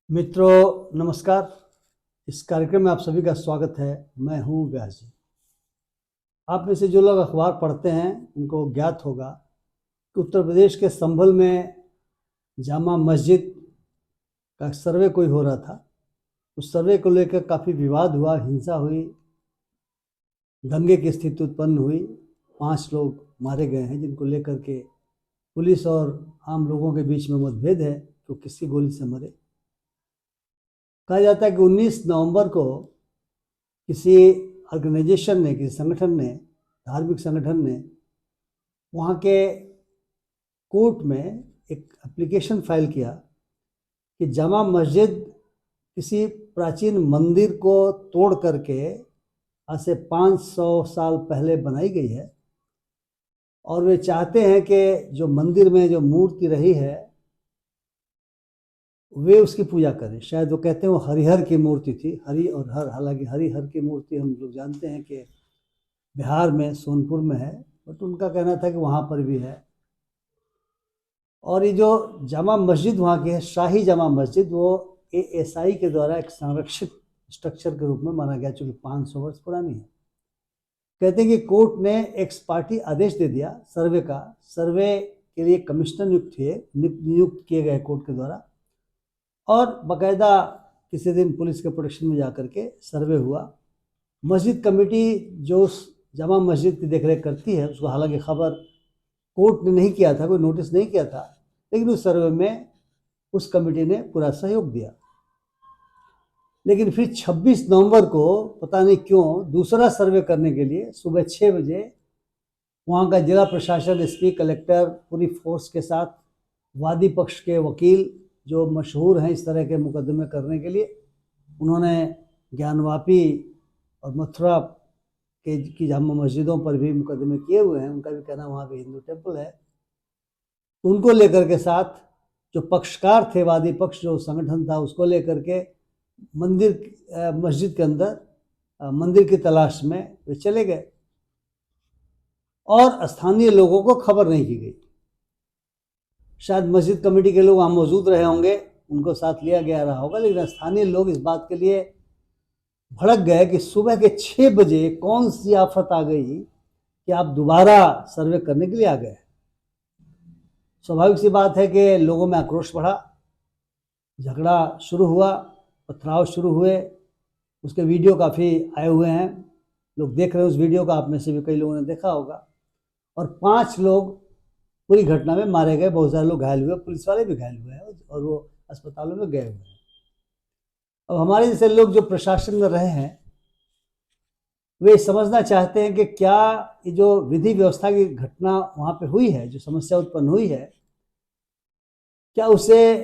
मित्रों नमस्कार। इस कार्यक्रम में आप सभी का स्वागत है। मैं हूं व्यास जी। आप में से जो लोग अखबार पढ़ते हैं उनको ज्ञात होगा कि उत्तर प्रदेश के संभल में जामा मस्जिद का सर्वे कोई हो रहा था। उस सर्वे को लेकर काफ़ी विवाद हुआ, हिंसा हुई, दंगे की स्थिति उत्पन्न हुई। 5 लोग मारे गए हैं जिनको लेकर के पुलिस और आम लोगों के बीच में मतभेद है तो किसकी गोली से मरे। कहा जाता है कि 19 नवंबर को किसी ऑर्गेनाइजेशन ने, किसी संगठन ने, धार्मिक संगठन ने वहाँ के कोर्ट में एक एप्लीकेशन फाइल किया कि जामा मस्जिद किसी प्राचीन मंदिर को तोड़ करके आज से 500 साल पहले बनाई गई है और वे चाहते हैं कि जो मंदिर में जो मूर्ति रही है वे उसकी पूजा करें। शायद वो कहते हैं वो हरिहर की मूर्ति थी, हरि और हर। हालांकि हरिहर की मूर्ति हम लोग जानते हैं कि बिहार में सोनपुर में है, बट उनका कहना था कि वहाँ पर भी है। और ये जो जामा मस्जिद वहाँ की है, शाही जामा मस्जिद, वो एएसआई के द्वारा एक संरक्षित स्ट्रक्चर के रूप में माना गया, चूँकि 500 वर्ष पुरानी है। कहते हैं कि कोर्ट ने एक्स पार्टी आदेश दे दिया सर्वे का। सर्वे के लिए कमिश्नर नियुक्त किए गए कोर्ट के द्वारा, और बाकायदा किसी दिन पुलिस के प्रोटेक्शन में जाकर के सर्वे हुआ। मस्जिद कमेटी जो उस जामा मस्जिद की देखरेख करती है उसको हालांकि खबर कोर्ट ने नहीं किया था, कोई नोटिस नहीं किया था, लेकिन उस सर्वे में उस कमेटी ने पूरा सहयोग दिया। लेकिन फिर 26 नवंबर को पता नहीं क्यों दूसरा सर्वे करने के लिए सुबह 6 बजे वहाँ का जिला प्रशासन, एसपी, कलेक्टर पूरी फोर्स के साथ, वादी पक्ष के वकील जो मशहूर हैं इस तरह के मुकदमे करने के लिए, उन्होंने ज्ञानवापी और मथुरा की जामा मस्जिदों पर भी मुकदमे किए हुए हैं। उनका भी कहना वहाँ पे हिंदू टेम्पल है। उनको लेकर के साथ जो पक्षकार थे, वादी पक्ष जो संगठन था, उसको लेकर के मस्जिद के अंदर मंदिर की तलाश में वे चले गए और स्थानीय लोगों को खबर नहीं की गई। शायद मस्जिद कमेटी के लोग वहाँ मौजूद रहे होंगे, उनको साथ लिया गया रहा होगा, लेकिन स्थानीय लोग इस बात के लिए भड़क गए कि सुबह के 6 बजे कौन सी आफत आ गई कि आप दोबारा सर्वे करने के लिए आ गए। स्वाभाविक सी बात है कि लोगों में आक्रोश बढ़ा, झगड़ा शुरू हुआ, पथराव शुरू हुए। उसके वीडियो काफ़ी आए हुए हैं, लोग देख रहे हैं उस वीडियो को, आप में से भी कई लोगों ने देखा होगा। और 5 लोग पूरी घटना में मारे गए, बहुत सारे लोग घायल हुए, पुलिस वाले भी घायल हुए हैं और वो अस्पतालों में गए हुए हैं। अब हमारे जैसे लोग जो प्रशासन में रहे हैं वे समझना चाहते हैं कि क्या ये जो विधि व्यवस्था की घटना वहाँ पे हुई है, जो समस्या उत्पन्न हुई है, क्या उसे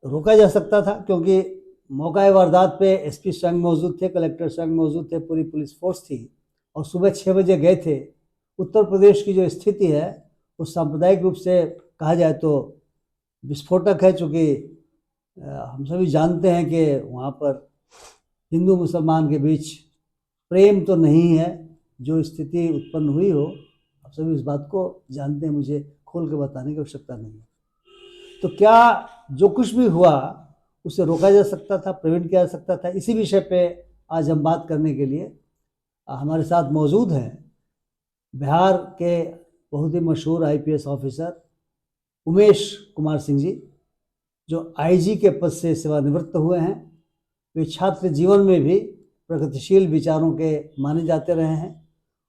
रोका जा सकता था? क्योंकि मौका वारदात पे एसपी स्वयं मौजूद थे, कलेक्टर स्वयं मौजूद थे, पूरी पुलिस फोर्स थी और सुबह 6 बजे गए थे। उत्तर प्रदेश की जो स्थिति है वो सांप्रदायिक रूप से कहा जाए तो विस्फोटक है, चूँकि हम सभी जानते हैं कि वहाँ पर हिंदू मुसलमान के बीच प्रेम तो नहीं है। जो स्थिति उत्पन्न हुई हो, आप सभी इस बात को जानते हैं, मुझे खोल के बताने की आवश्यकता नहीं है। तो क्या जो कुछ भी हुआ उसे रोका जा सकता था, प्रिवेंट किया जा सकता था? इसी विषय पे आज हम बात करने के लिए हमारे साथ मौजूद हैं बिहार के बहुत ही मशहूर आईपीएस ऑफिसर उमेश कुमार सिंह जी, जो आईजी के पद से सेवानिवृत्त हुए हैं। वे छात्र जीवन में भी प्रगतिशील विचारों के माने जाते रहे हैं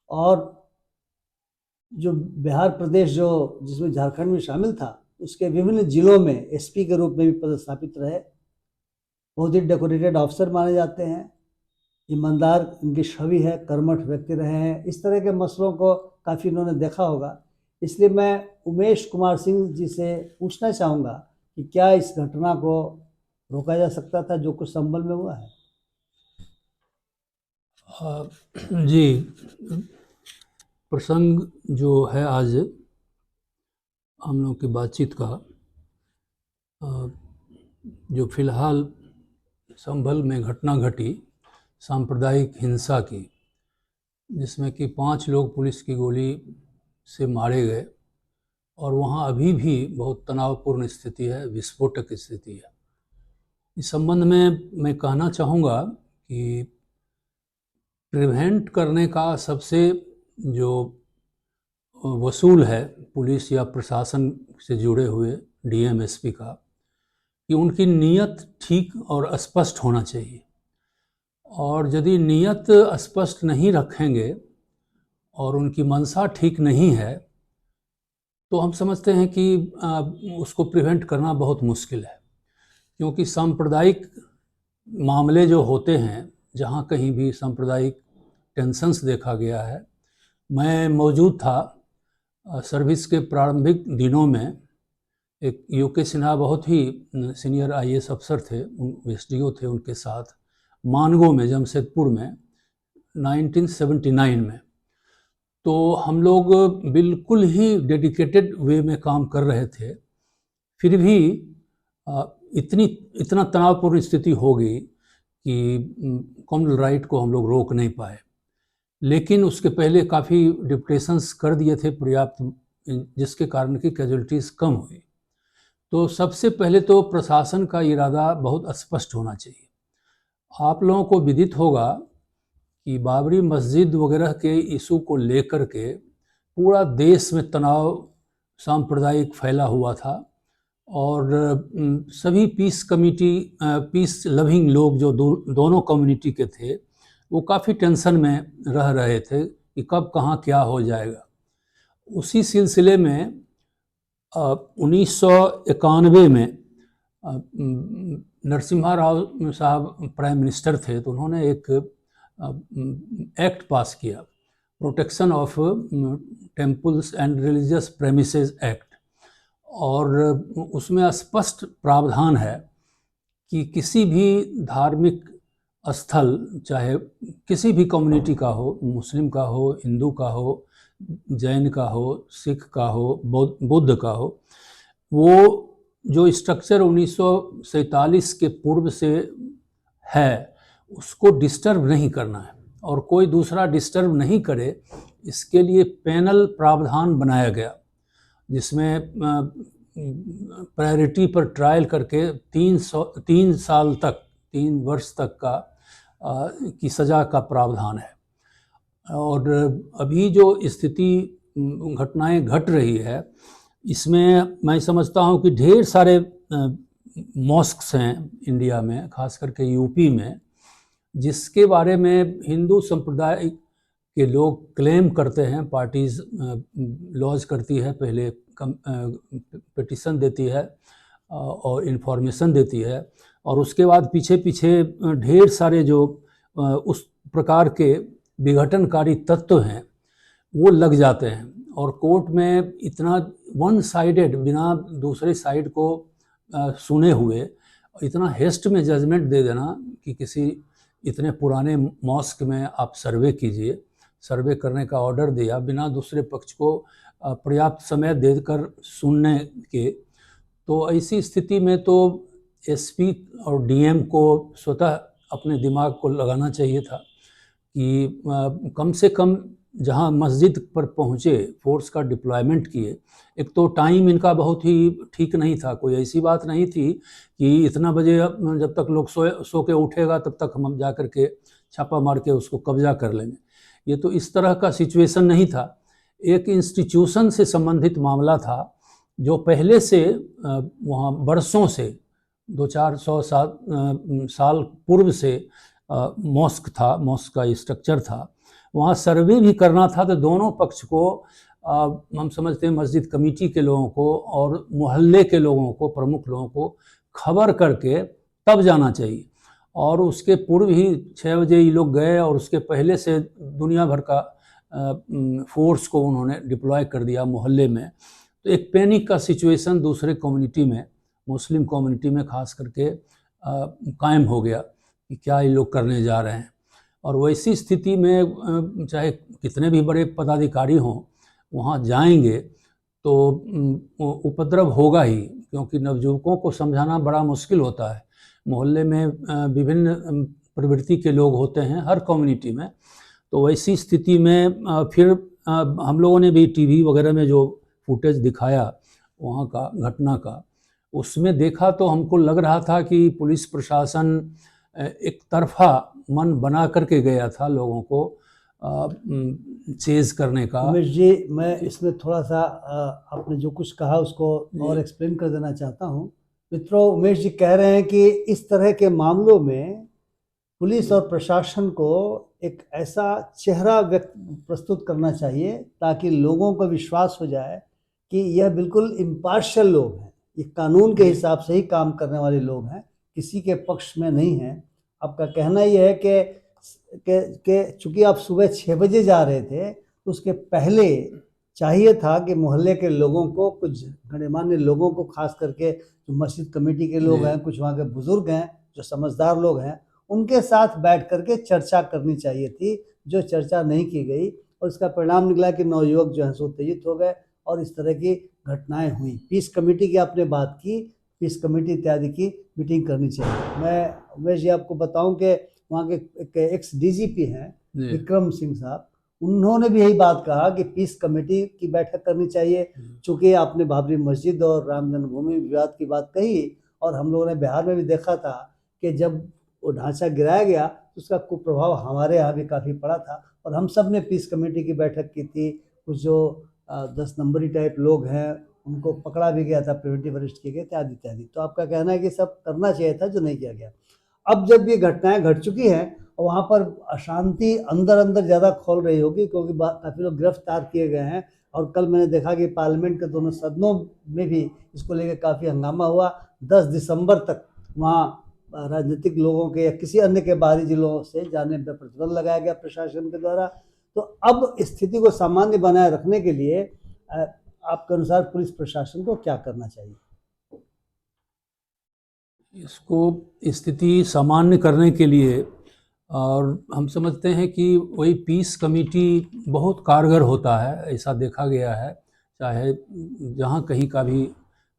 और जो बिहार प्रदेश जो जिसमें झारखंड में शामिल था उसके विभिन्न जिलों में एसपी के रूप में भी पदस्थापित रहे। बहुत ही डेकोरेटेड ऑफिसर माने जाते हैं, ईमानदार इनकी छवि है, कर्मठ व्यक्ति रहे हैं। इस तरह के मसलों को काफ़ी इन्होंने देखा होगा। इसलिए मैं उमेश कुमार सिंह जी से पूछना चाहूँगा कि क्या इस घटना को रोका जा सकता था जो कुछ संभल में हुआ है? जी, प्रसंग जो है आज हम लोग की बातचीत का, जो फिलहाल संभल में घटना घटी सांप्रदायिक हिंसा की, जिसमें कि 5 लोग पुलिस की गोली से मारे गए और वहाँ अभी भी बहुत तनावपूर्ण स्थिति है, विस्फोटक स्थिति है। इस संबंध में मैं कहना चाहूँगा कि प्रिवेंट करने का सबसे जो वसूल है पुलिस या प्रशासन से जुड़े हुए डीएम एसपी का, कि उनकी नीयत ठीक और स्पष्ट होना चाहिए। और यदि नीयत स्पष्ट नहीं रखेंगे और उनकी मंशा ठीक नहीं है तो हम समझते हैं कि उसको प्रिवेंट करना बहुत मुश्किल है। क्योंकि सांप्रदायिक मामले जो होते हैं, जहाँ कहीं भी सांप्रदायिक टेंशन्स देखा गया है, मैं मौजूद था सर्विस के प्रारंभिक दिनों में। एक यूके सिन्हा बहुत ही सीनियर आईएएस अफसर थे, एसडीओ थे, उनके साथ मानगो में, जमशेदपुर में 1979 में। तो हम लोग बिल्कुल ही डेडिकेटेड वे में काम कर रहे थे। फिर भी इतना तनावपूर्ण स्थिति हो गई कि कॉमनल राइट को हम लोग रोक नहीं पाए। लेकिन उसके पहले काफ़ी डिप्रेशंस कर दिए थे पर्याप्त, जिसके कारण की कैजुअलिटीज़ कम हुई। तो सबसे पहले तो प्रशासन का इरादा बहुत स्पष्ट होना चाहिए। आप लोगों को विदित होगा कि बाबरी मस्जिद वगैरह के इशू को लेकर के पूरा देश में तनाव सांप्रदायिक फैला हुआ था, और सभी पीस लविंग लोग जो दोनों कम्युनिटी के थे, वो काफ़ी टेंशन में रह रहे थे कि कब कहाँ क्या हो जाएगा। उसी सिलसिले में 1991 में नरसिम्हा राव साहब प्राइम मिनिस्टर थे, तो उन्होंने एक एक्ट पास किया, protection of temples and religious premises act. और उसमें स्पष्ट प्रावधान है कि किसी भी धार्मिक स्थल, चाहे किसी भी कम्युनिटी का हो, मुस्लिम का हो, हिंदू का हो, जैन का हो, सिख का हो, बुद्ध का हो, वो जो स्ट्रक्चर 1947 के पूर्व से है उसको डिस्टर्ब नहीं करना है, और कोई दूसरा डिस्टर्ब नहीं करे, इसके लिए पैनल प्रावधान बनाया गया, जिसमें प्रायोरिटी पर ट्रायल करके 3 वर्ष तक की सज़ा का प्रावधान है। और अभी जो स्थिति घटनाएं घट रही है, इसमें मैं समझता हूं कि ढेर सारे मॉस्क्स हैं इंडिया में, खास करके यूपी में, जिसके बारे में हिंदू संप्रदाय के लोग क्लेम करते हैं। पार्टीज लॉज करती है, पहले पिटिशन देती है और इन्फॉर्मेशन देती है, और उसके बाद पीछे पीछे ढेर सारे जो उस प्रकार के विघटनकारी तत्व हैं वो लग जाते हैं, और कोर्ट में इतना वन साइडेड, बिना दूसरे साइड को सुने हुए इतना हेस्ट में जजमेंट दे देना कि किसी इतने पुराने मॉस्क में आप सर्वे कीजिए, सर्वे करने का ऑर्डर दिया बिना दूसरे पक्ष को पर्याप्त समय देकर सुनने के। तो ऐसी स्थिति में तो एसपी और डीएम को स्वतः अपने दिमाग को लगाना चाहिए था कि कम से कम जहां मस्जिद पर पहुंचे फोर्स का डिप्लॉयमेंट किए। एक तो टाइम इनका बहुत ही ठीक नहीं था, कोई ऐसी बात नहीं थी कि इतना बजे जब तक लोग सो के उठेगा तब तक हम जा कर के छापा मार के उसको कब्जा कर लेंगे। ये तो इस तरह का सिचुएशन नहीं था। एक इंस्टीट्यूशन से संबंधित मामला था जो पहले से वहाँ बरसों से 200-400 साल पूर्व से मॉस्क था, मॉस्क का स्ट्रक्चर था, वहाँ सर्वे भी करना था। तो दोनों पक्ष को हम समझते हैं मस्जिद कमेटी के लोगों को और मोहल्ले के लोगों को, प्रमुख लोगों को खबर करके तब जाना चाहिए। और उसके पूर्व ही 6 बजे ये लोग गए, और उसके पहले से दुनिया भर का फोर्स को उन्होंने डिप्लॉय कर दिया मोहल्ले में। तो एक पैनिक का सिचुएशन दूसरे कम्युनिटी में, मुस्लिम कम्युनिटी में खास करके कायम हो गया कि क्या ये लोग करने जा रहे हैं। और वैसी स्थिति में चाहे कितने भी बड़े पदाधिकारी हों, वहाँ जाएंगे तो उपद्रव होगा ही, क्योंकि नवयुवकों को समझाना बड़ा मुश्किल होता है। मोहल्ले में विभिन्न प्रवृत्ति के लोग होते हैं हर कम्युनिटी में। तो वैसी स्थिति में फिर हम लोगों ने भी टीवी वगैरह में जो फुटेज दिखाया वहाँ का घटना का, उसमें देखा तो हमको लग रहा था कि पुलिस प्रशासन एक तरफा मन बना करके गया था लोगों को चेज करने का। उमेश जी, मैं इसमें थोड़ा सा आपने जो कुछ कहा उसको और एक्सप्लेन कर देना चाहता हूँ। मित्रों, उमेश जी कह रहे हैं कि इस तरह के मामलों में पुलिस और प्रशासन को एक ऐसा चेहरा प्रस्तुत करना चाहिए ताकि लोगों को विश्वास हो जाए कि यह बिल्कुल इम्पार्शियल लोग हैं, ये कानून के हिसाब से ही काम करने वाले लोग हैं, किसी के पक्ष में नहीं हैं। आपका कहना यह है कि चूंकि आप सुबह 6 बजे जा रहे थे तो उसके पहले चाहिए था कि मोहल्ले के लोगों को, कुछ गणमान्य लोगों को, खास करके जो मस्जिद कमेटी के लोग हैं, कुछ वहाँ के बुजुर्ग हैं, जो समझदार लोग हैं, उनके साथ बैठ करके चर्चा करनी चाहिए थी, जो चर्चा नहीं की गई। और इसका परिणाम निकला कि नवयुवक जो हैं सो उत्तेजित हो गए और इस तरह की घटनाएं हुई। पीस कमेटी की आपने बात की, पीस कमेटी इत्यादि की मीटिंग करनी चाहिए। मैं उमेश जी आपको बताऊं कि वहाँ के एक्स डीजीपी हैं विक्रम सिंह साहब, उन्होंने भी यही बात कहा कि पीस कमेटी की बैठक करनी चाहिए। चूंकि आपने बाबरी मस्जिद और राम जन्मभूमि विवाद की बात कही, और हम लोगों ने बिहार में भी देखा था कि जब वो ढांचा गिराया गया तो उसका कुप्रभाव हमारे यहाँ भी काफ़ी पड़ा था, और हम सब ने पीस कमेटी की बैठक की थी। कुछ जो 10 नंबरी टाइप लोग हैं उनको पकड़ा भी गया था, प्रिवेंटिव अरेस्ट किए गए इत्यादि इत्यादि। तो आपका कहना है कि सब करना चाहिए था जो नहीं किया गया। अब जब ये घटनाएं घट चुकी हैं और वहाँ पर अशांति अंदर अंदर ज़्यादा खोल रही होगी, क्योंकि काफ़ी लोग गिरफ्तार किए गए हैं, और कल मैंने देखा कि पार्लियामेंट के दोनों सदनों में भी इसको लेकर काफ़ी हंगामा हुआ। 10 दिसंबर तक वहाँ राजनीतिक लोगों के या किसी अन्य के बाहरी जिलों से जाने पर प्रतिबंध लगाया गया प्रशासन के द्वारा। तो अब स्थिति को सामान्य बनाए रखने के लिए आपके अनुसार पुलिस प्रशासन को क्या करना चाहिए? इसको स्थिति सामान्य करने के लिए, और हम समझते हैं कि वही पीस कमेटी बहुत कारगर होता है, ऐसा देखा गया है। चाहे जहाँ कहीं का भी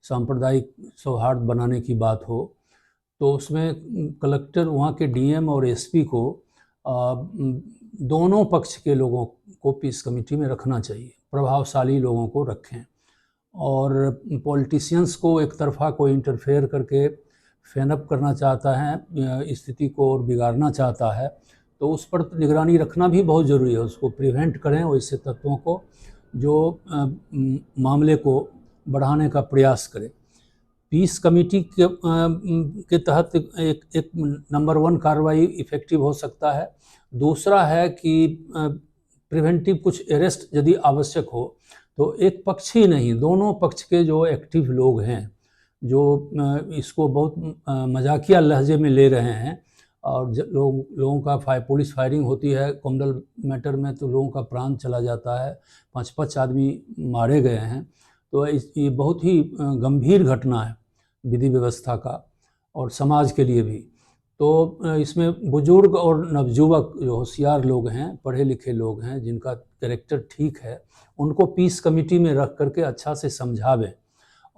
सांप्रदायिक सौहार्द बनाने की बात हो तो उसमें कलेक्टर, वहाँ के डीएम और एसपी को दोनों पक्ष के लोगों को पीस कमेटी में रखना चाहिए, प्रभावशाली लोगों को रखें। और पॉलिटिशियंस को एक तरफा कोई इंटरफेयर करके फैनअप करना चाहता है, स्थिति को और बिगाड़ना चाहता है, तो उस पर निगरानी रखना भी बहुत ज़रूरी है। उसको प्रिवेंट करें वैसे तत्वों को जो मामले को बढ़ाने का प्रयास करें। पीस कमेटी के तहत एक नंबर 1 कार्रवाई इफ़ेक्टिव हो सकता है। दूसरा है कि प्रिवेंटिव कुछ अरेस्ट यदि आवश्यक हो तो एक पक्ष ही नहीं, दोनों पक्ष के जो एक्टिव लोग हैं, जो इसको बहुत मजाकिया लहजे में ले रहे हैं, और लोगों का पुलिस फायरिंग होती है कोमडल मैटर में तो लोगों का प्राण चला जाता है, 5 आदमी मारे गए हैं। तो ये बहुत ही गंभीर घटना है विधि व्यवस्था का और समाज के लिए भी। तो इसमें बुजुर्ग और नवयुवक जो होशियार लोग हैं, पढ़े लिखे लोग हैं, जिनका कैरेक्टर ठीक है, उनको पीस कमेटी में रख करके अच्छा से समझावें,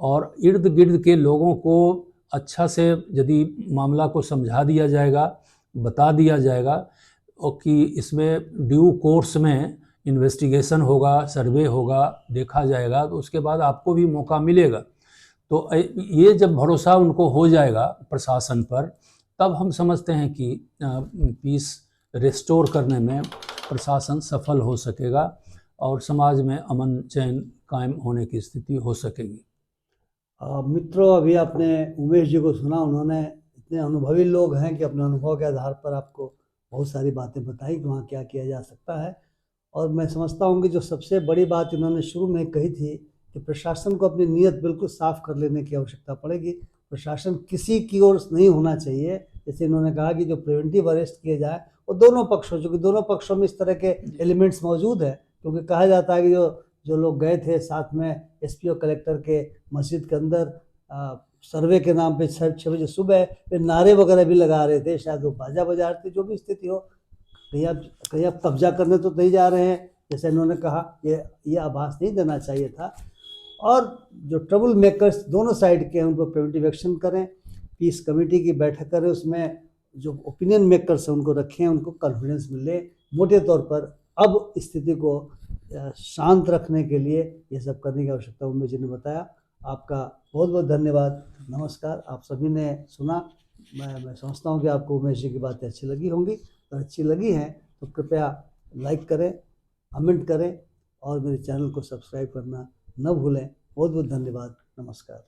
और इर्द गिर्द के लोगों को अच्छा से यदि मामला को समझा दिया जाएगा, बता दिया जाएगा, और कि इसमें ड्यू कोर्स में इन्वेस्टिगेशन होगा, सर्वे होगा, देखा जाएगा, तो उसके बाद आपको भी मौका मिलेगा। तो ये जब भरोसा उनको हो जाएगा प्रशासन पर, तब हम समझते हैं कि पीस रिस्टोर करने में प्रशासन सफल हो सकेगा और समाज में अमन चैन कायम होने की स्थिति हो सकेगी। मित्रों, अभी आपने उमेश जी को सुना, उन्होंने इतने अनुभवी लोग हैं कि अपने अनुभव के आधार पर आपको बहुत सारी बातें बताई कि वहाँ क्या किया जा सकता है। और मैं समझता हूँ कि जो सबसे बड़ी बात इन्होंने शुरू में कही थी कि प्रशासन को अपनी नीयत बिल्कुल साफ कर लेने की आवश्यकता पड़ेगी। प्रशासन किसी की ओर नहीं होना चाहिए। जैसे इन्होंने कहा कि जो प्रिवेंटिव अरेस्ट किए जाए वो दोनों पक्षों, चूँकि दोनों पक्षों में इस तरह के एलिमेंट्स मौजूद है, क्योंकि कहा जाता है कि जो लोग गए थे साथ में एसपी और कलेक्टर के मस्जिद के अंदर सर्वे के नाम पे 6 बजे सुबह फिर नारे वगैरह भी लगा रहे थे, शायद वो बाजा बजा रहे थे। जो भी स्थिति हो, कहीं आप कब्जा करने तो नहीं जा रहे हैं, जैसे इन्होंने कहा, ये आभास नहीं देना चाहिए था। और जो ट्रबल मेकर्स दोनों साइड के हैं उनको प्रिवेंटिव एक्शन करें, पीस कमेटी की बैठक करें, उसमें जो ओपिनियन मेकर्स हैं उनको रखें, उनको कॉन्फिडेंस मिले। मोटे तौर पर अब स्थिति को शांत रखने के लिए ये सब करने की आवश्यकता उमेश जी ने बताया। आपका बहुत बहुत धन्यवाद, नमस्कार। आप सभी ने सुना। मैं समझता हूँ कि आपको उमेश जी की बातें अच्छी लगी होंगी। अगर अच्छी लगी हैं तो कृपया लाइक करें, कमेंट करें और मेरे चैनल को सब्सक्राइब करना न भूलें। बहुत बहुत धन्यवाद, नमस्कार।